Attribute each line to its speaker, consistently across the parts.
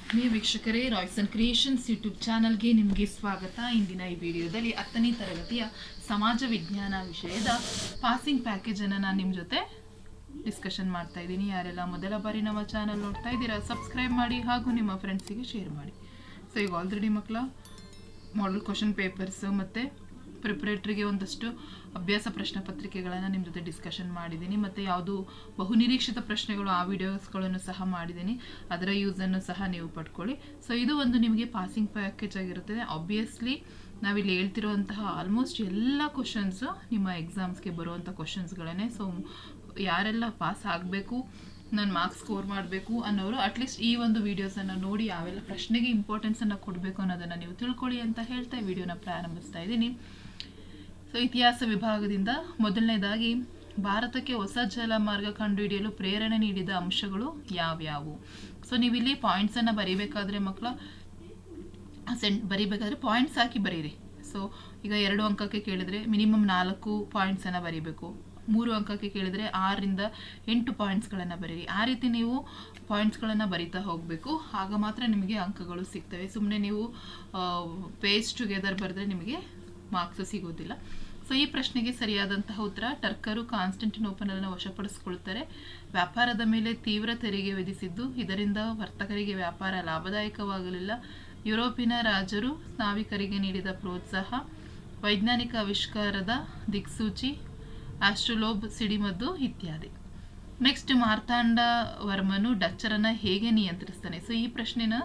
Speaker 1: ಆತ್ಮೀಯ ವೀಕ್ಷಕರೇ, Royson creations YouTube ಚಾನಲ್ಗೆ ನಿಮಗೆ ಸ್ವಾಗತ. ಇಂದಿನ ಈ ವಿಡಿಯೋದಲ್ಲಿ 10ನೇ ತರಗತಿಯ ಸಮಾಜ ವಿಜ್ಞಾನ ವಿಷಯದ ಪಾಸಿಂಗ್ ಪ್ಯಾಕೇಜನ್ನು ನಾನು ನಿಮ್ಮ ಜೊತೆ ಡಿಸ್ಕಷನ್ ಮಾಡ್ತಾ ಇದ್ದೀನಿ. ಯಾರೆಲ್ಲ ಮೊದಲ ಬಾರಿ ನಮ್ಮ ಚಾನಲ್ ನೋಡ್ತಾ ಇದ್ದೀರಾ, ಸಬ್ಸ್ಕ್ರೈಬ್ ಮಾಡಿ ಹಾಗೂ ನಿಮ್ಮ ಫ್ರೆಂಡ್ಸಿಗೆ ಶೇರ್ ಮಾಡಿ. ಸೊ ಈಗ ಆಲ್ರೆಡಿ ಮಕ್ಕಳ ಮಾಡೆಲ್ ಕ್ವಶನ್ ಪೇಪರ್ಸ್ ಮತ್ತು ಪ್ರಿಪ್ರೇಟ್ರಿಗೆ ಒಂದಷ್ಟು ಅಭ್ಯಾಸ ಪ್ರಶ್ನೆ ಪತ್ರಿಕೆಗಳನ್ನು ನಿಮ್ಮ ಜೊತೆ ಡಿಸ್ಕಷನ್ ಮಾಡಿದ್ದೀನಿ. ಮತ್ತು ಯಾವುದು ಬಹುನಿರೀಕ್ಷಿತ ಪ್ರಶ್ನೆಗಳು ಆ ವಿಡಿಯೋಸ್ಗಳನ್ನು ಸಹ ಮಾಡಿದ್ದೀನಿ, ಅದರ ಯೂಸನ್ನು ಸಹ ನೀವು ಪಡ್ಕೊಳ್ಳಿ. ಸೊ ಇದು ಒಂದು ನಿಮಗೆ ಪಾಸಿಂಗ್ ಪ್ಯಾಕೇಜ್ ಆಗಿರುತ್ತದೆ. ಆಬ್ವಿಯಸ್ಲಿ ನಾವಿಲ್ಲಿ ಹೇಳ್ತಿರುವಂತಹ ಆಲ್ಮೋಸ್ಟ್ ಎಲ್ಲ ಕ್ವಶನ್ಸು ನಿಮ್ಮ ಎಕ್ಸಾಮ್ಸ್ಗೆ ಬರುವಂಥ ಕ್ವಶನ್ಸ್ಗಳೇ. ಸೊ ಯಾರೆಲ್ಲ ಪಾಸ್ ಆಗಬೇಕು, ನಾನು ಮಾರ್ಕ್ಸ್ ಸ್ಕೋರ್ ಮಾಡಬೇಕು ಅನ್ನೋರು ಅಟ್ಲೀಸ್ಟ್ ಈ ಒಂದು ವೀಡಿಯೋಸನ್ನು ನೋಡಿ ಯಾವೆಲ್ಲ ಪ್ರಶ್ನೆಗೆ ಇಂಪಾರ್ಟೆನ್ಸನ್ನು ಕೊಡಬೇಕು ಅನ್ನೋದನ್ನು ನೀವು ತಿಳ್ಕೊಳ್ಳಿ ಅಂತ ಹೇಳ್ತಾ ವಿಡಿಯೋನ ಪ್ರಾರಂಭಿಸ್ತಾ ಇದ್ದೀನಿ. ಸೊ ಇತಿಹಾಸ ವಿಭಾಗದಿಂದ ಮೊದಲನೇದಾಗಿ, ಭಾರತಕ್ಕೆ ಹೊಸ ಜಲಮಾರ್ಗ ಕಂಡುಹಿಡಿಯಲು ಪ್ರೇರಣೆ ನೀಡಿದ ಅಂಶಗಳು ಯಾವ್ಯಾವು? ಸೊ ನೀವಿಲ್ಲಿ ಪಾಯಿಂಟ್ಸನ್ನು ಬರೀಬೇಕಾದ್ರೆ ಮಕ್ಕಳ ಬರೀಬೇಕಾದ್ರೆ ಪಾಯಿಂಟ್ಸ್ ಹಾಕಿ ಬರೀರಿ. ಸೊ ಈಗ 2 ಅಂಕಕ್ಕೆ ಕೇಳಿದರೆ ಮಿನಿಮಮ್ 4 ಪಾಯಿಂಟ್ಸನ್ನು ಬರೀಬೇಕು. 3 ಅಂಕಕ್ಕೆ ಕೇಳಿದರೆ 6ರಿಂದ 8 ಪಾಯಿಂಟ್ಸ್ಗಳನ್ನು ಬರೀರಿ. ಆ ರೀತಿ ನೀವು ಪಾಯಿಂಟ್ಸ್ಗಳನ್ನು ಬರಿತಾ ಹೋಗಬೇಕು, ಆಗ ಮಾತ್ರ ನಿಮಗೆ ಅಂಕಗಳು ಸಿಗ್ತವೆ. ಸುಮ್ಮನೆ ನೀವು ಪೇಜ್ ಟುಗೆದರ್ ಬರೆದ್ರೆ ನಿಮಗೆ ಮಾರ್ಕ್ಸ್ ಸಿಗೋದಿಲ್ಲ. ಸೊ ಈ ಪ್ರಶ್ನೆಗೆ ಸರಿಯಾದಂತಹ ಉತ್ತರ, ಟರ್ಕರು ಕಾನ್ಸ್ಟಂಟಿನೋಪಲ್ನ ವಶಪಡಿಸಿಕೊಳ್ತಾರೆ. ವ್ಯಾಪಾರದ ಮೇಲೆ ತೀವ್ರ ತೆರಿಗೆ ವಿಧಿಸಿದ್ದು, ಇದರಿಂದ ವರ್ತಕರಿಗೆ ವ್ಯಾಪಾರ ಲಾಭದಾಯಕವಾಗಲಿಲ್ಲ. ಯುರೋಪಿನ ರಾಜರು ನಾವಿಕರಿಗೆ ನೀಡಿದ ಪ್ರೋತ್ಸಾಹ. ವೈಜ್ಞಾನಿಕ ಆವಿಷ್ಕಾರದ ದಿಕ್ಸೂಚಿ. ಆಸ್ಟ್ರೋಲೋಬ್ ಸಿಡಿಮದ್ದು ಇತ್ಯಾದಿ. ನೆಕ್ಸ್ಟ್, ಮಾರ್ತಾಂಡ ವರ್ಮನು ಡಚ್ಚರನ್ನು ಹೇಗೆ ನಿಯಂತ್ರಿಸ್ತಾನೆ? ಸೊ ಈ ಪ್ರಶ್ನೆನ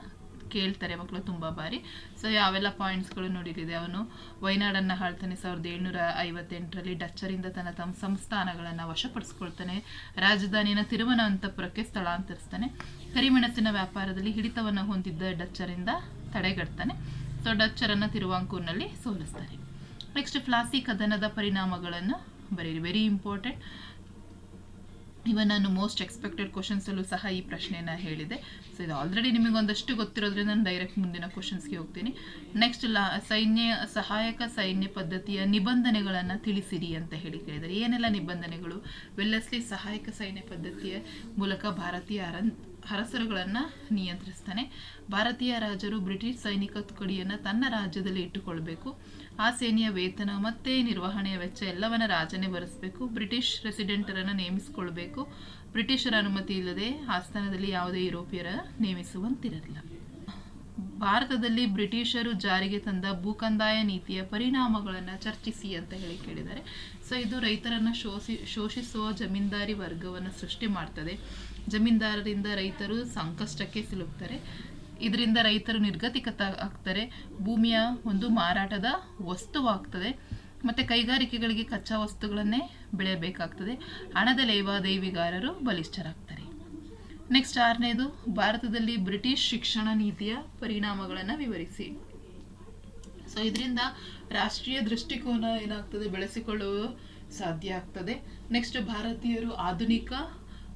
Speaker 1: ಕೇಳ್ತಾರೆ ಮಕ್ಕಳು ತುಂಬ ಬಾರಿ. ಸೊ ಯಾವೆಲ್ಲ ಪಾಯಿಂಟ್ಸ್ಗಳು ನೋಡಿರಿದೆ, ಅವನು ವೈನಾಡನ್ನು ಆಳ್ತಾನೆ 1758ರಲ್ಲಿ. ಡಚ್ಚರಿಂದ ತಮ್ಮ ಸಂಸ್ಥಾನಗಳನ್ನು ವಶಪಡಿಸ್ಕೊಳ್ತಾನೆ. ರಾಜಧಾನಿಯನ್ನು ತಿರುವನಂತಪುರಕ್ಕೆ ಸ್ಥಳಾಂತರಿಸ್ತಾನೆ. ಕರಿಮೆಣಸಿನ ವ್ಯಾಪಾರದಲ್ಲಿ ಹಿಡಿತವನ್ನು ಹೊಂದಿದ್ದ ಡಚ್ಚರಿಂದ ತಡೆಗಟ್ತಾನೆ. ಸೊ ಡಚ್ಚರನ್ನು ತಿರುವಾಂಕೂರಿನಲ್ಲಿ ಸೋಲಿಸ್ತಾನೆ. ನೆಕ್ಸ್ಟ್, ಫ್ಲಾಸಿ ಕದನದ ಪರಿಣಾಮಗಳನ್ನು ಬರೀರಿ, ವೆರಿ ಇಂಪಾರ್ಟೆಂಟ್. ಇವನ್ ನಾನು ಮೋಸ್ಟ್ ಎಕ್ಸ್ಪೆಕ್ಟೆಡ್ ಕ್ವಶನ್ಸಲ್ಲೂ ಸಹ ಈ ಪ್ರಶ್ನೆಯನ್ನು ಹೇಳಿದೆ. ಸೊ ಇದು ಆಲ್ರೆಡಿ ನಿಮಗೆ ಒಂದಷ್ಟು ಗೊತ್ತಿರೋದ್ರಿಂದ ನಾನು ಡೈರೆಕ್ಟ್ ಮುಂದಿನ ಕ್ವಶನ್ಸ್ಗೆ ಹೋಗ್ತೀನಿ. ನೆಕ್ಸ್ಟ್, ಸಹಾಯಕ ಸೈನ್ಯ ಪದ್ಧತಿಯ ನಿಬಂಧನೆಗಳನ್ನು ತಿಳಿಸಿರಿ ಅಂತ ಹೇಳಿ ಕೇಳಿದ್ದಾರೆ. ಏನೆಲ್ಲ ನಿಬಂಧನೆಗಳು? ವೆಲ್ಲೆಸ್ಲಿ ಸಹಾಯಕ ಸೈನ್ಯ ಪದ್ಧತಿಯ ಮೂಲಕ ಭಾರತೀಯ ಅರಸರುಗಳನ್ನು ನಿಯಂತ್ರಿಸ್ತಾನೆ. ಭಾರತೀಯ ರಾಜರು ಬ್ರಿಟಿಷ್ ಸೈನಿಕ ತುಕಡಿಯನ್ನು ತನ್ನ ರಾಜ್ಯದಲ್ಲಿ ಇಟ್ಟುಕೊಳ್ಬೇಕು. ಆ ಸೇನೆಯ ವೇತನ ಮತ್ತು ನಿರ್ವಹಣೆಯ ವೆಚ್ಚ ಎಲ್ಲವನ್ನ ರಾಜನೇ ಭರಿಸಬೇಕು. ಬ್ರಿಟಿಷ್ ರೆಸಿಡೆಂಟರನ್ನು ನೇಮಿಸಿಕೊಳ್ಬೇಕು. ಬ್ರಿಟಿಷರ ಅನುಮತಿ ಇಲ್ಲದೆ ಆಸ್ಥಾನದಲ್ಲಿ ಯಾವುದೇ ಯುರೋಪಿಯರ ನೇಮಿಸುವಂತಿರಲಿಲ್ಲ. ಭಾರತದಲ್ಲಿ ಬ್ರಿಟಿಷರು ಜಾರಿಗೆ ತಂದ ಭೂಕಂದಾಯ ನೀತಿಯ ಪರಿಣಾಮಗಳನ್ನು ಚರ್ಚಿಸಿ ಅಂತ ಹೇಳಿ ಕೇಳಿದ್ದಾರೆ. ಸೊ ಇದು ರೈತರನ್ನು ಶೋಷಿಸುವ ಜಮೀನ್ದಾರಿ ವರ್ಗವನ್ನು ಸೃಷ್ಟಿ ಮಾಡ್ತದೆ. ಜಮೀನ್ದಾರರಿಂದ ರೈತರು ಸಂಕಷ್ಟಕ್ಕೆ ಸಿಲುಕ್ತಾರೆ. ಇದರಿಂದ ರೈತರು ನಿರ್ಗತಿಕ ಆಗ್ತಾರೆ. ಭೂಮಿಯ ಒಂದು ಮಾರಾಟದ ವಸ್ತುವಾಗ್ತದೆ. ಮತ್ತು ಕೈಗಾರಿಕೆಗಳಿಗೆ ಕಚ್ಚಾ ವಸ್ತುಗಳನ್ನೇ ಬೆಳೆಯಬೇಕಾಗ್ತದೆ. ಹಣದ ಲೇವಾದೇವಿಗಾರರು ಬಲಿಷ್ಠರಾಗ್ತಾರೆ. ನೆಕ್ಸ್ಟ್, 6ನೇದು, ಭಾರತದಲ್ಲಿ ಬ್ರಿಟಿಷ್ ಶಿಕ್ಷಣ ನೀತಿಯ ಪರಿಣಾಮಗಳನ್ನು ವಿವರಿಸಿ. ಸೊ ಇದರಿಂದ ರಾಷ್ಟ್ರೀಯ ದೃಷ್ಟಿಕೋನ ಏನಾಗ್ತದೆ, ಬೆಳೆಸಿಕೊಳ್ಳುವುದು ಸಾಧ್ಯ ಆಗ್ತದೆ. ನೆಕ್ಸ್ಟ್, ಭಾರತೀಯರು ಆಧುನಿಕ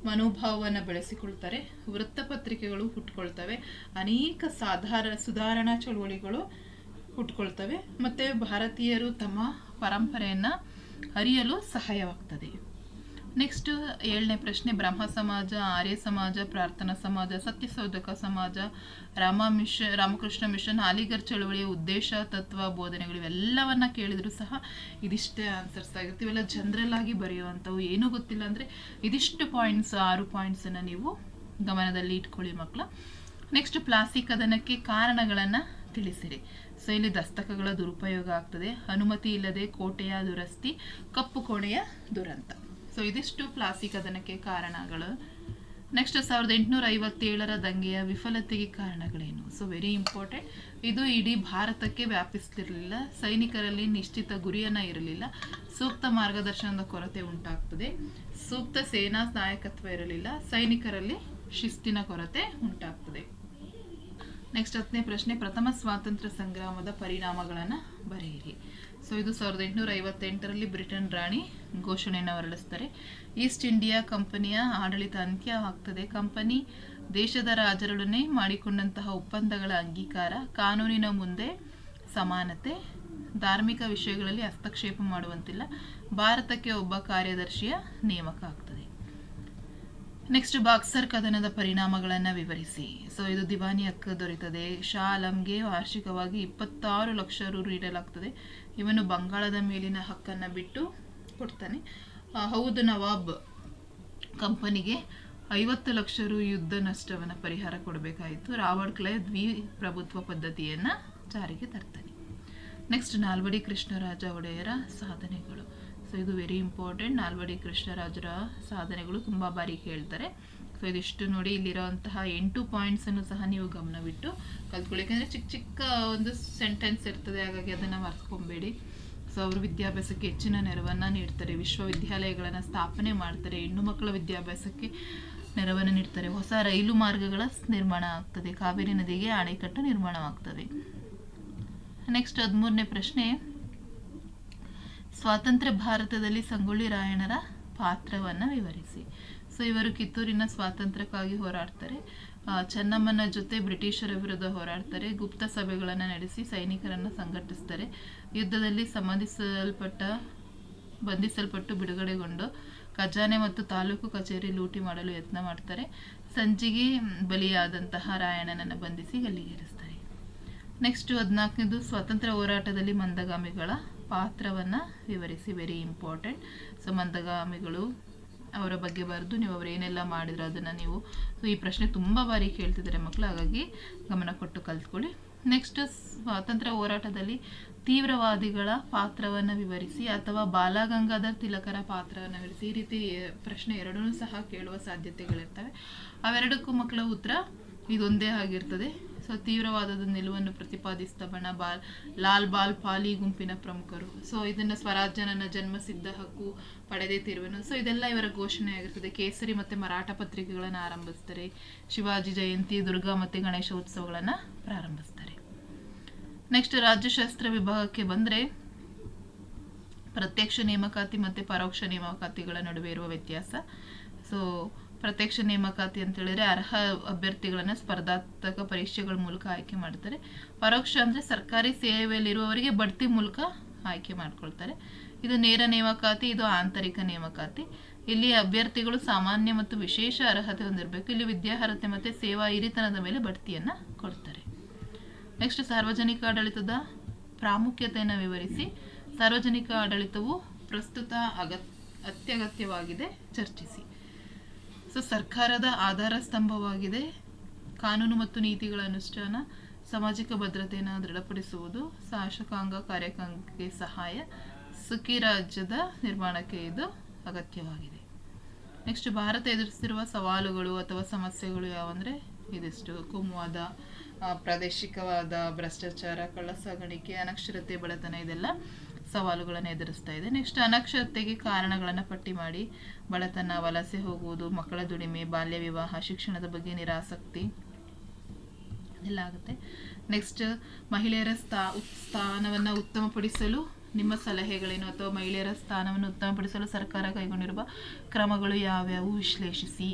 Speaker 1: ಮನೋಭಾವವನ್ನು ಬೆಳೆಸಿಕೊಳ್ತಾರೆ. ವೃತ್ತಪತ್ರಿಕೆಗಳು ಹುಟ್ಕೊಳ್ತವೆ. ಅನೇಕ ಸುಧಾರಣಾ ಚಳುವಳಿಗಳು ಹುಟ್ಕೊಳ್ತವೆ. ಮತ್ತು ಭಾರತೀಯರು ತಮ್ಮ ಪರಂಪರೆಯನ್ನು ಅರಿಯಲು ಸಹಾಯವಾಗ್ತದೆ. ನೆಕ್ಸ್ಟ್, 7ನೇ ಪ್ರಶ್ನೆ, ಬ್ರಹ್ಮ ಸಮಾಜ, ಆರ್ಯ ಸಮಾಜ, ಪ್ರಾರ್ಥನಾ ಸಮಾಜ, ಸತ್ಯಶೋಧಕ ಸಮಾಜ, ರಾಮಕೃಷ್ಣ ಮಿಷನ್, ಅಲಿಗರ್ ಚಳುವಳಿಯ ಉದ್ದೇಶ, ತತ್ವ, ಬೋಧನೆಗಳು ಇವೆಲ್ಲವನ್ನ ಕೇಳಿದ್ರು ಸಹ ಇದಿಷ್ಟೇ ಆನ್ಸರ್ಸ್ ಆಗಿರುತ್ತೆ. ಇವೆಲ್ಲ ಜನರಲ್ ಆಗಿ ಬರೆಯುವಂಥವು. ಏನೂ ಗೊತ್ತಿಲ್ಲ ಅಂದರೆ ಇದಿಷ್ಟು ಪಾಯಿಂಟ್ಸ್, 6 ಪಾಯಿಂಟ್ಸನ್ನು ನೀವು ಗಮನದಲ್ಲಿ ಇಟ್ಕೊಳ್ಳಿ ಮಕ್ಕಳ. ನೆಕ್ಸ್ಟ್, ಪ್ಲಾಸಿ ಕದನಕ್ಕೆ ಕಾರಣಗಳನ್ನು ತಿಳಿಸಿರಿ. ಸೊ ಇಲ್ಲಿ ದಸ್ತಕಗಳ ದುರುಪಯೋಗ ಆಗ್ತದೆ. ಅನುಮತಿ ಇಲ್ಲದೆ ಕೋಟೆಯ ದುರಸ್ತಿ, ಕಪ್ಪು ಕೋಣೆಯ ದುರಂತ. ಸೊ ಇದಿಷ್ಟು ಪ್ಲಾಸಿ ಕದನಕ್ಕೆ ಕಾರಣಗಳು. ನೆಕ್ಸ್ಟ್, 1857ರ ದಂಗೆಯ ವಿಫಲತೆಗೆ ಕಾರಣಗಳೇನು? So very important. ಇದು ಇಡೀ ಭಾರತಕ್ಕೆ ವ್ಯಾಪಿಸ್ತಿರಲಿಲ್ಲ. ಸೈನಿಕರಲ್ಲಿ ನಿಶ್ಚಿತ ಗುರಿಯನ್ನು ಇರಲಿಲ್ಲ. ಸೂಕ್ತ ಮಾರ್ಗದರ್ಶನದ ಕೊರತೆ ಉಂಟಾಗ್ತದೆ. ಸೂಕ್ತ ಸೇನಾ ನಾಯಕತ್ವ ಇರಲಿಲ್ಲ. ಸೈನಿಕರಲ್ಲಿ ಶಿಸ್ತಿನ ಕೊರತೆ ಉಂಟಾಗ್ತದೆ. ನೆಕ್ಸ್ಟ್, 10ನೇ ಪ್ರಶ್ನೆ, ಪ್ರಥಮ ಸ್ವಾತಂತ್ರ್ಯ ಸಂಗ್ರಾಮದ ಪರಿಣಾಮಗಳನ್ನು ಬರೆಯಿರಿ. ಸೊ ಇದು 1858ರಲ್ಲಿ ಬ್ರಿಟನ್ ರಾಣಿ ಘೋಷಣೆಯನ್ನು ಹೊರಡಿಸ್ತಾರೆ. ಈಸ್ಟ್ ಇಂಡಿಯಾ ಕಂಪನಿಯ ಆಡಳಿತ ಅಂತ್ಯ ಆಗ್ತದೆ. ಕಂಪನಿ ದೇಶದ ರಾಜರೊಡನೆ ಮಾಡಿಕೊಂಡಂತಹ ಒಪ್ಪಂದಗಳ ಅಂಗೀಕಾರ, ಕಾನೂನಿನ ಮುಂದೆ ಸಮಾನತೆ, ಧಾರ್ಮಿಕ ವಿಷಯಗಳಲ್ಲಿ ಹಸ್ತಕ್ಷೇಪ ಮಾಡುವಂತಿಲ್ಲ, ಭಾರತಕ್ಕೆ ಒಬ್ಬ ಕಾರ್ಯದರ್ಶಿಯ ನೇಮಕ ಆಗ್ತದೆ. ನೆಕ್ಸ್ಟ್ ಬಾಕ್ಸರ್ ಕದನದ ಪರಿಣಾಮಗಳನ್ನು ವಿವರಿಸಿ. ಸೊ ಇದು ದಿವಾನಿ ಹಕ್ಕು ದೊರೆಯುತ್ತದೆ. ಶಾ ಆಲಂಗೆ ವಾರ್ಷಿಕವಾಗಿ 26 ಲಕ್ಷ ರು ನೀಡಲಾಗ್ತದೆ. ಇವನು ಬಂಗಾಳದ ಮೇಲಿನ ಹಕ್ಕನ್ನು ಬಿಟ್ಟು ಕೊಡ್ತಾನೆ. ಹೌದು ನವಾಬ್ ಕಂಪನಿಗೆ 50 ಲಕ್ಷ ರು ಯುದ್ಧ ನಷ್ಟವನ್ನು ಪರಿಹಾರ ಕೊಡಬೇಕಾಯಿತು. ರಾಬರ್ಟ್ ಕ್ಲೈವ್ ದ್ವಿಪ್ರಭುತ್ವ ಪದ್ಧತಿಯನ್ನು ಜಾರಿಗೆ ತರ್ತಾನೆ. ನೆಕ್ಸ್ಟ್ ನಾಲ್ವಡಿ ಕೃಷ್ಣರಾಜ ಒಡೆಯರ ಸಾಧನೆಗಳು. ಸೊ ಇದು ವೆರಿ ಇಂಪಾರ್ಟೆಂಟ್. ನಾಲ್ವಡಿ ಕೃಷ್ಣರಾಜರ ಸಾಧನೆಗಳು ತುಂಬ ಬಾರಿ ಕೇಳ್ತಾರೆ. ಸೊ ಇದಿಷ್ಟು ನೋಡಿ, ಇಲ್ಲಿರೋಂತಹ 8 ಪಾಯಿಂಟ್ಸನ್ನು ಸಹ ನೀವು ಗಮನವಿಟ್ಟು ಕಲ್ತ್ಕೊಳ್ಳಿ. ಯಾಕಂದರೆ ಚಿಕ್ಕ ಚಿಕ್ಕ ಒಂದು ಸೆಂಟೆನ್ಸ್ ಇರ್ತದೆ, ಹಾಗಾಗಿ ಅದನ್ನು ಮರ್ಸ್ಕೊಬೇಡಿ. ಸೊ ಅವರು ವಿದ್ಯಾಭ್ಯಾಸಕ್ಕೆ ಹೆಚ್ಚಿನ ನೆರವನ್ನು ನೀಡ್ತಾರೆ. ವಿಶ್ವವಿದ್ಯಾಲಯಗಳನ್ನು ಸ್ಥಾಪನೆ ಮಾಡ್ತಾರೆ. ಹೆಣ್ಣು ಮಕ್ಕಳ ವಿದ್ಯಾಭ್ಯಾಸಕ್ಕೆ ನೆರವನ್ನು ನೀಡ್ತಾರೆ. ಹೊಸ ರೈಲು ಮಾರ್ಗಗಳ ನಿರ್ಮಾಣ ಆಗ್ತದೆ. ಕಾವೇರಿ ನದಿಗೆ ಅಣೆಕಟ್ಟು ನಿರ್ಮಾಣವಾಗ್ತದೆ. ನೆಕ್ಸ್ಟ್ 13ನೇ ಪ್ರಶ್ನೆ, ಸ್ವಾತಂತ್ರ್ಯ ಭಾರತದಲ್ಲಿ ಸಂಗೊಳ್ಳಿ ರಾಯಣ್ಣರ ಪಾತ್ರವನ್ನು ವಿವರಿಸಿ. ಸೊ ಇವರು ಕಿತ್ತೂರಿನ ಸ್ವಾತಂತ್ರ್ಯಕ್ಕಾಗಿ ಹೋರಾಡ್ತಾರೆ. ಚೆನ್ನಮ್ಮನ ಜೊತೆ ಬ್ರಿಟಿಷರ ವಿರುದ್ಧ ಹೋರಾಡ್ತಾರೆ. ಗುಪ್ತ ಸಭೆಗಳನ್ನು ನಡೆಸಿ ಸೈನಿಕರನ್ನು ಸಂಘಟಿಸ್ತಾರೆ. ಯುದ್ಧದಲ್ಲಿ ಬಂಧಿಸಲ್ಪಟ್ಟು ಬಿಡುಗಡೆಗೊಂಡು ಖಜಾನೆ ಮತ್ತು ತಾಲೂಕು ಕಚೇರಿ ಲೂಟಿ ಮಾಡಲು ಯತ್ನ ಮಾಡ್ತಾರೆ. ಸಂಜಿಗೆ ಬಲಿಯಾದಂತಹ ರಾಯಣ್ಣನನ್ನು ಬಂಧಿಸಿ ಗಲ್ಲಿಗೇರಿಸ್ತಾರೆ. ನೆಕ್ಸ್ಟ್ 14ನೇದು, ಸ್ವಾತಂತ್ರ್ಯ ಹೋರಾಟದಲ್ಲಿ ಮಂದಗಾಮಿಗಳ ಪಾತ್ರವನ್ನು ವಿವರಿಸಿ. Very important. ಸೊ ಮಂದಗಾಮಿಗಳು ಅವರ ಬಗ್ಗೆ ಬರೆದು ನೀವು ಅವರು ಏನೆಲ್ಲ ಮಾಡಿದ್ರು ಅದನ್ನು ನೀವು, ಸೊ ಈ ಪ್ರಶ್ನೆ ತುಂಬ ಬಾರಿ ಕೇಳ್ತಿದ್ದಾರೆ ಮಕ್ಕಳು, ಹಾಗಾಗಿ ಗಮನ ಕೊಟ್ಟು ಕಲ್ತ್ಕೊಳ್ಳಿ. ನೆಕ್ಸ್ಟ್, ಸ್ವಾತಂತ್ರ್ಯ ಹೋರಾಟದಲ್ಲಿ ತೀವ್ರವಾದಿಗಳ ಪಾತ್ರವನ್ನು ವಿವರಿಸಿ ಅಥವಾ ಬಾಲಗಂಗಾಧರ್ ತಿಲಕರ ಪಾತ್ರವನ್ನು ವಿವರಿಸಿ. ಈ ರೀತಿ ಪ್ರಶ್ನೆ ಎರಡನ್ನೂ ಸಹ ಕೇಳುವ ಸಾಧ್ಯತೆಗಳಿರ್ತವೆ. ಅವೆರಡಕ್ಕೂ ಮಕ್ಕಳ ಉತ್ತರ ಇದೊಂದೇ ಆಗಿರ್ತದೆ. ಸೊ ತೀವ್ರವಾದದ ನಿಲುವನ್ನು ಪ್ರತಿಪಾದಿಸಿದ ಬಣ ಲಾಲ್ ಬಾಲ್ ಪಾಲಿ ಗುಂಪಿನ ಪ್ರಮುಖರು. ಸೊ ಇದನ್ನು ಸ್ವರಾಜ್ಯ ನನ್ನ ಜನ್ಮಸಿದ್ಧ ಹಕ್ಕು, ಪಡೆದೇ ತೀರುವೆನು. ಸೊ ಇದೆಲ್ಲ ಇವರ ಘೋಷಣೆ ಆಗಿರ್ತದೆ. ಕೇಸರಿ ಮತ್ತು ಮರಾಠ ಪತ್ರಿಕೆಗಳನ್ನು ಆರಂಭಿಸ್ತಾರೆ. ಶಿವಾಜಿ ಜಯಂತಿ, ದುರ್ಗಾ ಮತ್ತು ಗಣೇಶ ಉತ್ಸವಗಳನ್ನು ಪ್ರಾರಂಭಿಸ್ತಾರೆ. ನೆಕ್ಸ್ಟ್, ರಾಜ್ಯಶಾಸ್ತ್ರ ವಿಭಾಗಕ್ಕೆ ಬಂದರೆ ಪ್ರತ್ಯಕ್ಷ ನೇಮಕಾತಿ ಮತ್ತು ಪರೋಕ್ಷ ನೇಮಕಾತಿಗಳ ನಡುವೆ ಇರುವ ವ್ಯತ್ಯಾಸ. ಸೊ ಪ್ರತ್ಯಕ್ಷ ನೇಮಕಾತಿ ಅಂತ ಹೇಳಿದ್ರೆ ಅರ್ಹ ಅಭ್ಯರ್ಥಿಗಳನ್ನು ಸ್ಪರ್ಧಾತ್ಮಕ ಪರೀಕ್ಷೆಗಳ ಮೂಲಕ ಆಯ್ಕೆ ಮಾಡ್ತಾರೆ. ಪರೋಕ್ಷ ಅಂದರೆ ಸರ್ಕಾರಿ ಸೇವೆಯಲ್ಲಿರುವವರಿಗೆ ಬಡ್ತಿ ಮೂಲಕ ಆಯ್ಕೆ ಮಾಡ್ಕೊಳ್ತಾರೆ. ಇದು ನೇರ ನೇಮಕಾತಿ, ಇದು ಆಂತರಿಕ ನೇಮಕಾತಿ. ಇಲ್ಲಿ ಅಭ್ಯರ್ಥಿಗಳು ಸಾಮಾನ್ಯ ಮತ್ತು ವಿಶೇಷ ಅರ್ಹತೆ ಹೊಂದಿರಬೇಕು. ಇಲ್ಲಿ ವಿದ್ಯಾರ್ಹತೆ ಮತ್ತು ಸೇವಾ ಹಿರಿತನದ ಮೇಲೆ ಬಡ್ತಿಯನ್ನು ಕೊಡ್ತಾರೆ. ನೆಕ್ಸ್ಟ್, ಸಾರ್ವಜನಿಕ ಆಡಳಿತದ ಪ್ರಾಮುಖ್ಯತೆಯನ್ನು ವಿವರಿಸಿ. ಸಾರ್ವಜನಿಕ ಆಡಳಿತವು ಪ್ರಸ್ತುತ ಅತ್ಯಗತ್ಯವಾಗಿದೆ, ಚರ್ಚಿಸಿ. ಸೊ ಸರ್ಕಾರದ ಆಧಾರ ಸ್ತಂಭವಾಗಿದೆ. ಕಾನೂನು ಮತ್ತು ನೀತಿಗಳ ಅನುಷ್ಠಾನ, ಸಾಮಾಜಿಕ ಭದ್ರತೆಯನ್ನು ದೃಢಪಡಿಸುವುದು, ಶಾಸಕಾಂಗ ಕಾರ್ಯಕ್ರಮಕ್ಕೆ ಸಹಾಯ, ಸುಖಿ ರಾಜ್ಯದ ನಿರ್ಮಾಣಕ್ಕೆ ಇದು ಅಗತ್ಯವಾಗಿದೆ. ನೆಕ್ಸ್ಟ್, ಭಾರತ ಎದುರಿಸುತ್ತಿರುವ ಸವಾಲುಗಳು ಅಥವಾ ಸಮಸ್ಯೆಗಳು ಯಾವಂದರೆ ಇದಿಷ್ಟು: ಕೋಮುವಾದ, ಪ್ರಾದೇಶಿಕವಾದ, ಭ್ರಷ್ಟಾಚಾರ, ಕಳ್ಳ ಸಾಗಾಣಿಕೆ, ಅನಕ್ಷರತೆ, ಬಡತನ, ಇದೆಲ್ಲ ಸವಾಲುಗಳನ್ನು ಎದುರಿಸ್ತಾ ಇದೆ. ನೆಕ್ಸ್ಟ್, ಅನಕ್ಷರತೆಗೆ ಕಾರಣಗಳನ್ನು ಪಟ್ಟಿ ಮಾಡಿ. ಬಡತನ, ವಲಸೆ ಹೋಗುವುದು, ಮಕ್ಕಳ ದುಡಿಮೆ, ಬಾಲ್ಯ ವಿವಾಹ, ಶಿಕ್ಷಣದ ಬಗ್ಗೆ ನಿರಾಸಕ್ತಿ ಎಲ್ಲ ಆಗುತ್ತೆ. ನೆಕ್ಸ್ಟ್, ಮಹಿಳೆಯರ ಸ್ಥಾನವನ್ನು ಉತ್ತಮಪಡಿಸಲು ನಿಮ್ಮ ಸಲಹೆಗಳೇನು, ಅಥವಾ ಮಹಿಳೆಯರ ಸ್ಥಾನವನ್ನು ಉತ್ತಮಪಡಿಸಲು ಸರ್ಕಾರ ಕೈಗೊಂಡಿರುವ ಕ್ರಮಗಳು ಯಾವ್ಯಾವು ವಿಶ್ಲೇಷಿಸಿ.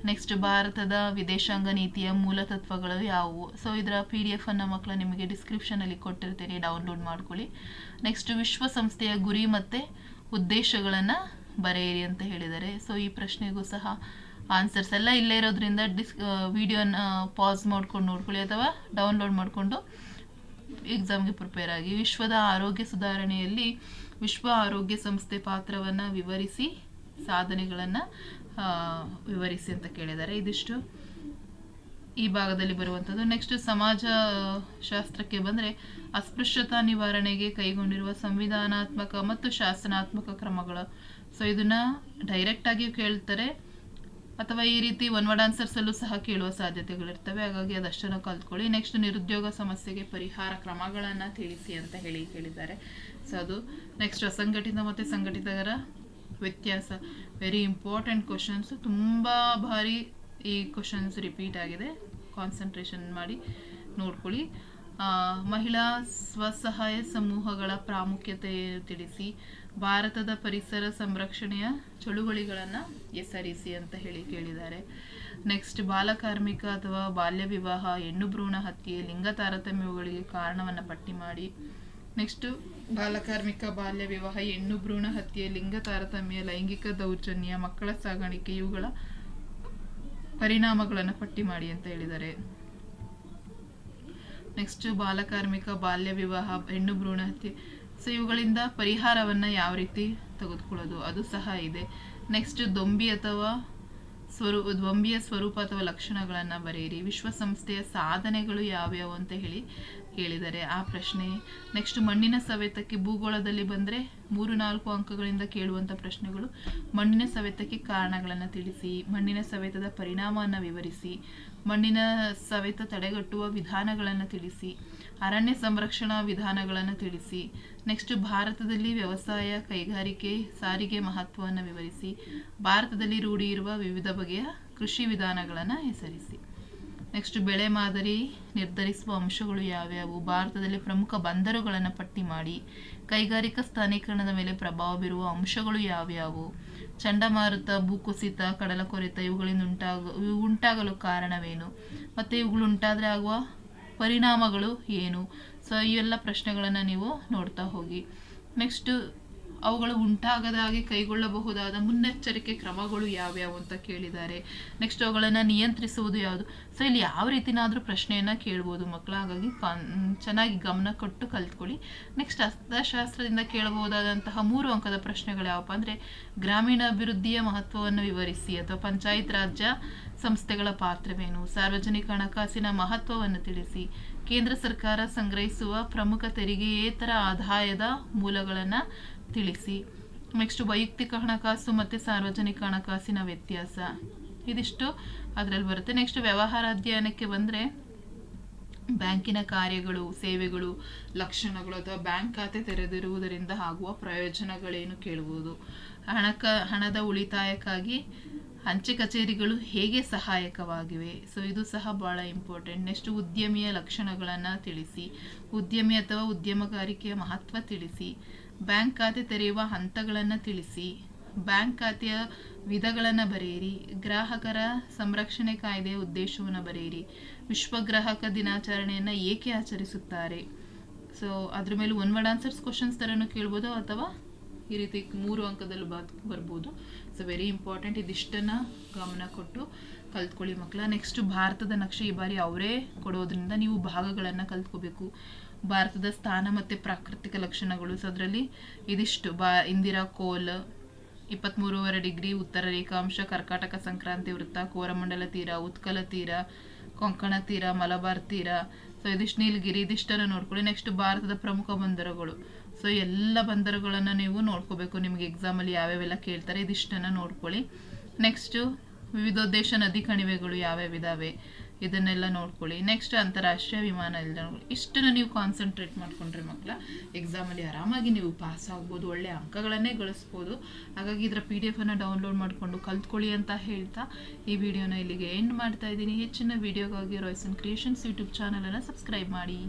Speaker 1: ನೆಕ್ಸ್ಟ್, ಭಾರತದ ವಿದೇಶಾಂಗ ನೀತಿಯ ಮೂಲ ತತ್ವಗಳು ಯಾವುವು. ಸೊ ಇದರ PDF ಅನ್ನು ಮಕ್ಕಳು ನಿಮಗೆ ಡಿಸ್ಕ್ರಿಪ್ಷನಲ್ಲಿ ಕೊಟ್ಟಿರ್ತೀನಿ, ಡೌನ್ಲೋಡ್ ಮಾಡ್ಕೊಳ್ಳಿ. ನೆಕ್ಸ್ಟ್, ವಿಶ್ವಸಂಸ್ಥೆಯ ಗುರಿ ಮತ್ತು ಉದ್ದೇಶಗಳನ್ನು ಬರೆಯಿರಿ ಅಂತ ಹೇಳಿದ್ದಾರೆ. ಸೊ ಈ ಪ್ರಶ್ನೆಗೂ ಸಹ ಆನ್ಸರ್ಸ್ ಎಲ್ಲ ಇಲ್ಲೇ ಇರೋದ್ರಿಂದ ವಿಡಿಯೋನ ಪಾಸ್ ಮಾಡ್ಕೊಂಡು ನೋಡ್ಕೊಳ್ಳಿ ಅಥವಾ ಡೌನ್ಲೋಡ್ ಮಾಡಿಕೊಂಡು ಎಕ್ಸಾಮ್ಗೆ ಪ್ರಿಪೇರ್ ಆಗಿ. ವಿಶ್ವದ ಆರೋಗ್ಯ ಸುಧಾರಣೆಯಲ್ಲಿ ವಿಶ್ವ ಆರೋಗ್ಯ ಸಂಸ್ಥೆ ಪಾತ್ರವನ್ನು ವಿವರಿಸಿ, ಸಾಧನೆಗಳನ್ನು ವಿವರಿಸಿ ಅಂತ ಕೇಳಿದ್ದಾರೆ. ಇದಿಷ್ಟು ಈ ಭಾಗದಲ್ಲಿ ಬರುವಂಥದ್ದು. ನೆಕ್ಸ್ಟ್, ಸಮಾಜಶಾಸ್ತ್ರಕ್ಕೆ ಬಂದರೆ ಅಸ್ಪೃಶ್ಯತಾ ನಿವಾರಣೆಗೆ ಕೈಗೊಂಡಿರುವ ಸಂವಿಧಾನಾತ್ಮಕ ಮತ್ತು ಶಾಸನಾತ್ಮಕ ಕ್ರಮಗಳು. ಸೊ ಇದನ್ನು ಡೈರೆಕ್ಟಾಗಿ ಕೇಳ್ತಾರೆ ಅಥವಾ ಈ ರೀತಿ ಒನ್ ವರ್ಡ್ ಆನ್ಸರ್ಸಲ್ಲೂ ಸಹ ಕೇಳುವ ಸಾಧ್ಯತೆಗಳಿರ್ತವೆ, ಹಾಗಾಗಿ ಅದಷ್ಟನ್ನು ಕಲ್ತ್ಕೊಳ್ಳಿ. ನೆಕ್ಸ್ಟ್, ನಿರುದ್ಯೋಗ ಸಮಸ್ಯೆಗೆ ಪರಿಹಾರ ಕ್ರಮಗಳನ್ನು ತಿಳಿಸಿ ಅಂತ ಕೇಳಿದ್ದಾರೆ. ಸೊ ಅದು. ನೆಕ್ಸ್ಟ್, ಅಸಂಘಟಿತ ಮತ್ತು ಸಂಘಟಿತರ ವ್ಯತ್ಯಾಸ. ವೆರಿ ಇಂಪಾರ್ಟೆಂಟ್ ಕ್ವಶನ್ಸ್, ತುಂಬ ಬಾರಿ ಈ ಕ್ವಶನ್ಸ್ ರಿಪೀಟ್ ಆಗಿದೆ, ಕಾನ್ಸಂಟ್ರೇಷನ್ ಮಾಡಿ ನೋಡ್ಕೊಳ್ಳಿ. ಮಹಿಳಾ ಸ್ವಸಹಾಯ ಸಮೂಹಗಳ ಪ್ರಾಮುಖ್ಯತೆ ತಿಳಿಸಿ. ಭಾರತದ ಪರಿಸರ ಸಂರಕ್ಷಣೆಯ ಚಳುವಳಿಗಳನ್ನು ಹೆಸರಿಸಿ ಅಂತ ಕೇಳಿದ್ದಾರೆ. ನೆಕ್ಸ್ಟ್, ಬಾಲಕಾರ್ಮಿಕ ಅಥವಾ ಬಾಲ್ಯ ವಿವಾಹ, ಹೆಣ್ಣು ಭ್ರೂಣ ಹತ್ಯೆ, ಲಿಂಗ ತಾರತಮ್ಯಗಳಿಗೆ ಕಾರಣವನ್ನು ಪಟ್ಟಿ ಮಾಡಿ. ನೆಕ್ಸ್ಟ್, ಬಾಲಕಾರ್ಮಿಕ, ಬಾಲ್ಯ ವಿವಾಹ, ಹೆಣ್ಣು ಭ್ರೂಣ ಹತ್ಯೆ, ಲಿಂಗ ತಾರತಮ್ಯ, ಲೈಂಗಿಕ ದೌರ್ಜನ್ಯ, ಮಕ್ಕಳ ಸಾಗಾಣಿಕೆ, ಇವುಗಳ ಪರಿಣಾಮಗಳನ್ನು ಪಟ್ಟಿ ಮಾಡಿ ಅಂತ ಹೇಳಿದ್ದಾರೆ. ನೆಕ್ಸ್ಟ್ ಬಾಲಕಾರ್ಮಿಕ, ಬಾಲ್ಯ ವಿವಾಹ, ಹೆಣ್ಣು ಭ್ರೂಣ ಹತ್ಯೆ, ಸೊ ಇವುಗಳಿಂದ ಪರಿಹಾರವನ್ನು ಯಾವ ರೀತಿ ತೆಗೆದುಕೊಳ್ಳೋದು ಅದು ಸಹ ಇದೆ. ನೆಕ್ಸ್ಟ್ ದೊಂಬಿಯ ಸ್ವರೂಪ ಅಥವಾ ಲಕ್ಷಣಗಳನ್ನು ಬರೆಯಿರಿ. ವಿಶ್ವಸಂಸ್ಥೆಯ ಸಾಧನೆಗಳು ಯಾವ್ಯಾವು ಅಂತ ಹೇಳಿ ಕೇಳಿದರೆ ಆ ಪ್ರಶ್ನೆ. ನೆಕ್ಸ್ಟ್ ಮಣ್ಣಿನ ಸವೆತಕ್ಕೆ ಭೂಗೋಳದಲ್ಲಿ ಬಂದರೆ 3-4 ಅಂಕಗಳಿಂದ ಕೇಳುವಂಥ ಪ್ರಶ್ನೆಗಳು. ಮಣ್ಣಿನ ಸವೆತಕ್ಕೆ ಕಾರಣಗಳನ್ನು ತಿಳಿಸಿ, ಮಣ್ಣಿನ ಸವೆತದ ಪರಿಣಾಮವನ್ನು ವಿವರಿಸಿ, ಮಣ್ಣಿನ ಸವೆತ ತಡೆಗಟ್ಟುವ ವಿಧಾನಗಳನ್ನು ತಿಳಿಸಿ, ಅರಣ್ಯ ಸಂರಕ್ಷಣಾ ವಿಧಾನಗಳನ್ನು ತಿಳಿಸಿ. ನೆಕ್ಸ್ಟ್ ಭಾರತದಲ್ಲಿ ವ್ಯವಸಾಯ, ಕೈಗಾರಿಕೆ, ಸಾರಿಗೆ ಮಹತ್ವವನ್ನು ವಿವರಿಸಿ, ಭಾರತದಲ್ಲಿ ರೂಢಿ ಇರುವ ವಿವಿಧ ಬಗೆಯ ಕೃಷಿ ವಿಧಾನಗಳನ್ನು ಹೆಸರಿಸಿ. ನೆಕ್ಸ್ಟ್ ಬೆಳೆ ಮಾದರಿ ನಿರ್ಧರಿಸುವ ಅಂಶಗಳು ಯಾವ್ಯಾವು, ಭಾರತದಲ್ಲಿ ಪ್ರಮುಖ ಬಂದರುಗಳನ್ನು ಪಟ್ಟಿ ಮಾಡಿ, ಕೈಗಾರಿಕಾ ಸ್ಥಾನೀಕರಣದ ಮೇಲೆ ಪ್ರಭಾವ ಬೀರುವ ಅಂಶಗಳು ಯಾವ್ಯಾವು, ಚಂಡಮಾರುತ, ಭೂಕುಸಿತ, ಕಡಲ ಕೊರೆತ ಇವುಗಳಿಂದ ಉಂಟಾಗಲು ಕಾರಣವೇನು, ಮತ್ತು ಇವುಗಳು ಉಂಟಾದರೆ ಆಗುವ ಪರಿಣಾಮಗಳು ಏನು. ಸೊ ಈ ಎಲ್ಲ ಪ್ರಶ್ನೆಗಳನ್ನು ನೀವು ನೋಡ್ತಾ ಹೋಗಿ. ನೆಕ್ಸ್ಟ್ ಅವುಗಳು ಉಂಟಾಗದ ಹಾಗೆ ಕೈಗೊಳ್ಳಬಹುದಾದ ಮುನ್ನೆಚ್ಚರಿಕೆ ಕ್ರಮಗಳು ಯಾವ್ಯಾವು ಅಂತ ಕೇಳಿದ್ದಾರೆ. ನೆಕ್ಸ್ಟ್ ಅವುಗಳನ್ನು ನಿಯಂತ್ರಿಸುವುದು ಯಾವುದು. ಸೊ ಇಲ್ಲಿ ಯಾವ ರೀತಿನಾದರೂ ಪ್ರಶ್ನೆಯನ್ನು ಕೇಳ್ಬೋದು ಮಕ್ಕಳು, ಹಾಗಾಗಿ ಚೆನ್ನಾಗಿ ಗಮನ ಕೊಟ್ಟು ಕಲ್ತ್ಕೊಳ್ಳಿ. ನೆಕ್ಸ್ಟ್ ಅರ್ಥಶಾಸ್ತ್ರದಿಂದ ಕೇಳಬಹುದಾದಂತಹ 3 ಅಂಕದ ಪ್ರಶ್ನೆಗಳು ಯಾವಪ್ಪ ಅಂದರೆ ಗ್ರಾಮೀಣ ಅಭಿವೃದ್ಧಿಯ ಮಹತ್ವವನ್ನು ವಿವರಿಸಿ ಅಥವಾ ಪಂಚಾಯತ್ ರಾಜ್ಯ ಸಂಸ್ಥೆಗಳ ಪಾತ್ರವೇನು, ಸಾರ್ವಜನಿಕ ಹಣಕಾಸಿನ ಮಹತ್ವವನ್ನು ತಿಳಿಸಿ, ಕೇಂದ್ರ ಸರ್ಕಾರ ಸಂಗ್ರಹಿಸುವ ಪ್ರಮುಖ ತೆರಿಗೆಯೇತರ ಆದಾಯದ ಮೂಲಗಳನ್ನು ತಿಳಿಸಿ. ನೆಕ್ಸ್ಟ್ ವೈಯಕ್ತಿಕ ಹಣಕಾಸು ಮತ್ತು ಸಾರ್ವಜನಿಕ ಹಣಕಾಸಿನ ವ್ಯತ್ಯಾಸ, ಇದಿಷ್ಟು ಅದರಲ್ಲಿ ಬರುತ್ತೆ. ನೆಕ್ಸ್ಟ್ ವ್ಯವಹಾರ ಅಧ್ಯಯನಕ್ಕೆ ಬಂದರೆ ಬ್ಯಾಂಕಿನ ಕಾರ್ಯಗಳು, ಸೇವೆಗಳು, ಲಕ್ಷಣಗಳು ಅಥವಾ ಬ್ಯಾಂಕ್ ಖಾತೆ ತೆರೆದಿರುವುದರಿಂದ ಆಗುವ ಪ್ರಯೋಜನಗಳೇನು ಕೇಳುವುದು, ಹಣದ ಉಳಿತಾಯಕ್ಕಾಗಿ ಅಂಚೆ ಕಚೇರಿಗಳು ಹೇಗೆ ಸಹಾಯಕವಾಗಿವೆ. ಸೊ ಇದು ಸಹ ಭಾಳ ಇಂಪಾರ್ಟೆಂಟ್. ನೆಕ್ಸ್ಟ್ ಉದ್ಯಮಿಯ ಲಕ್ಷಣಗಳನ್ನು ತಿಳಿಸಿ, ಉದ್ಯಮಿ ಅಥವಾ ಉದ್ಯಮಗಾರಿಕೆಯ ಮಹತ್ವ ತಿಳಿಸಿ, ಬ್ಯಾಂಕ್ ಖಾತೆ ತೆರೆಯುವ ಹಂತಗಳನ್ನು ತಿಳಿಸಿ, ಬ್ಯಾಂಕ್ ಖಾತೆಯ ವಿಧಗಳನ್ನು ಬರೆಯಿರಿ, ಗ್ರಾಹಕರ ಸಂರಕ್ಷಣೆ ಕಾಯ್ದೆಯ ಉದ್ದೇಶವನ್ನು ಬರೆಯಿರಿ, ವಿಶ್ವ ಗ್ರಾಹಕ ದಿನಾಚರಣೆಯನ್ನು ಏಕೆ ಆಚರಿಸುತ್ತಾರೆ. ಸೊ ಅದ್ರ ಮೇಲೆ ಒನ್ ವರ್ಡ್ ಆನ್ಸರ್ಸ್ ಕ್ವಶನ್ಸ್ ಥರನೂ ಕೇಳ್ಬೋದು ಅಥವಾ ಈ ರೀತಿ 3 ಅಂಕದಲ್ಲೂ ಬರ್ಬೋದು. ಸೊ ವೆರಿ ಇಂಪಾರ್ಟೆಂಟ್, ಇದಿಷ್ಟನ್ನು ಗಮನ ಕೊಟ್ಟು ಕಲ್ತ್ಕೊಳ್ಳಿ ಮಕ್ಕಳ. ನೆಕ್ಸ್ಟ್ ಭಾರತದ ನಕ್ಷೆ ಈ ಬಾರಿ ಅವರೇ ಕೊಡೋದ್ರಿಂದ ನೀವು ಭಾಗಗಳನ್ನು ಕಲ್ತ್ಕೋಬೇಕು. ಭಾರತದ ಸ್ಥಾನ ಮತ್ತು ಪ್ರಾಕೃತಿಕ ಲಕ್ಷಣಗಳು. ಸೊ ಅದರಲ್ಲಿ ಇದಿಷ್ಟು ಇಂದಿರಾ ಕೋಲ್, 23.5 ಡಿಗ್ರಿ ಉತ್ತರ ರೇಖಾಂಶ, ಕರ್ಕಾಟಕ ಸಂಕ್ರಾಂತಿ ವೃತ್ತ, ಕೋರಮಂಡಲ ತೀರ, ಉತ್ಕಲ ತೀರ, ಕೊಂಕಣ ತೀರ, ಮಲಬಾರ್ ತೀರ. ಸೊ ಇದಿಷ್ಟು ನೀಲಗಿರಿ, ಇದಿಷ್ಟನ್ನು ನೋಡ್ಕೊಳ್ಳಿ. ನೆಕ್ಸ್ಟ್ ಭಾರತದ ಪ್ರಮುಖ ಬಂದರುಗಳು. ಸೊ ಎಲ್ಲ ಬಂದರುಗಳನ್ನು ನೀವು ನೋಡ್ಕೋಬೇಕು, ನಿಮಗೆ ಎಕ್ಸಾಮಲ್ಲಿ ಯಾವ್ಯಾವೆಲ್ಲ ಕೇಳ್ತಾರೆ ಇದಿಷ್ಟನ್ನು ನೋಡ್ಕೊಳ್ಳಿ. ನೆಕ್ಸ್ಟು ವಿವಿಧೋದ್ದೇಶ ನದಿ ಕಣಿವೆಗಳು ಯಾವ್ಯಾವಿದಾವೆ ಇದನ್ನೆಲ್ಲ ನೋಡ್ಕೊಳ್ಳಿ. ನೆಕ್ಸ್ಟ್ ಅಂತಾರಾಷ್ಟ್ರೀಯ ವಿಮಾನ ನಿಲ್ದಾಣಗಳು. ಇಷ್ಟನ್ನು ನೀವು ಕಾನ್ಸಂಟ್ರೇಟ್ ಮಾಡ್ಕೊಂಡ್ರೆ ಮಕ್ಕಳ ಎಕ್ಸಾಮಲ್ಲಿ ಆರಾಮಾಗಿ ನೀವು ಪಾಸ್ ಆಗ್ಬೋದು, ಒಳ್ಳೆ ಅಂಕಗಳನ್ನೇ ಗಳಿಸ್ಬೋದು. ಹಾಗಾಗಿ ಇದರ PDF ಡೌನ್ಲೋಡ್ ಮಾಡಿಕೊಂಡು ಕಲ್ತ್ಕೊಳ್ಳಿ ಅಂತ ಹೇಳ್ತಾ ಈ ವಿಡಿಯೋನ ಇಲ್ಲಿಗೆ ಎಂಡ್ ಮಾಡ್ತಾ ಇದ್ದೀನಿ. ಹೆಚ್ಚಿನ ವಿಡಿಯೋಗಾಗಿ ರಾಯ್ಸನ್ ಕ್ರಿಯೇಷನ್ಸ್ ಯೂಟ್ಯೂಬ್ ಚಾನಲನ್ನು ಸಬ್ಸ್ಕ್ರೈಬ್ ಮಾಡಿ.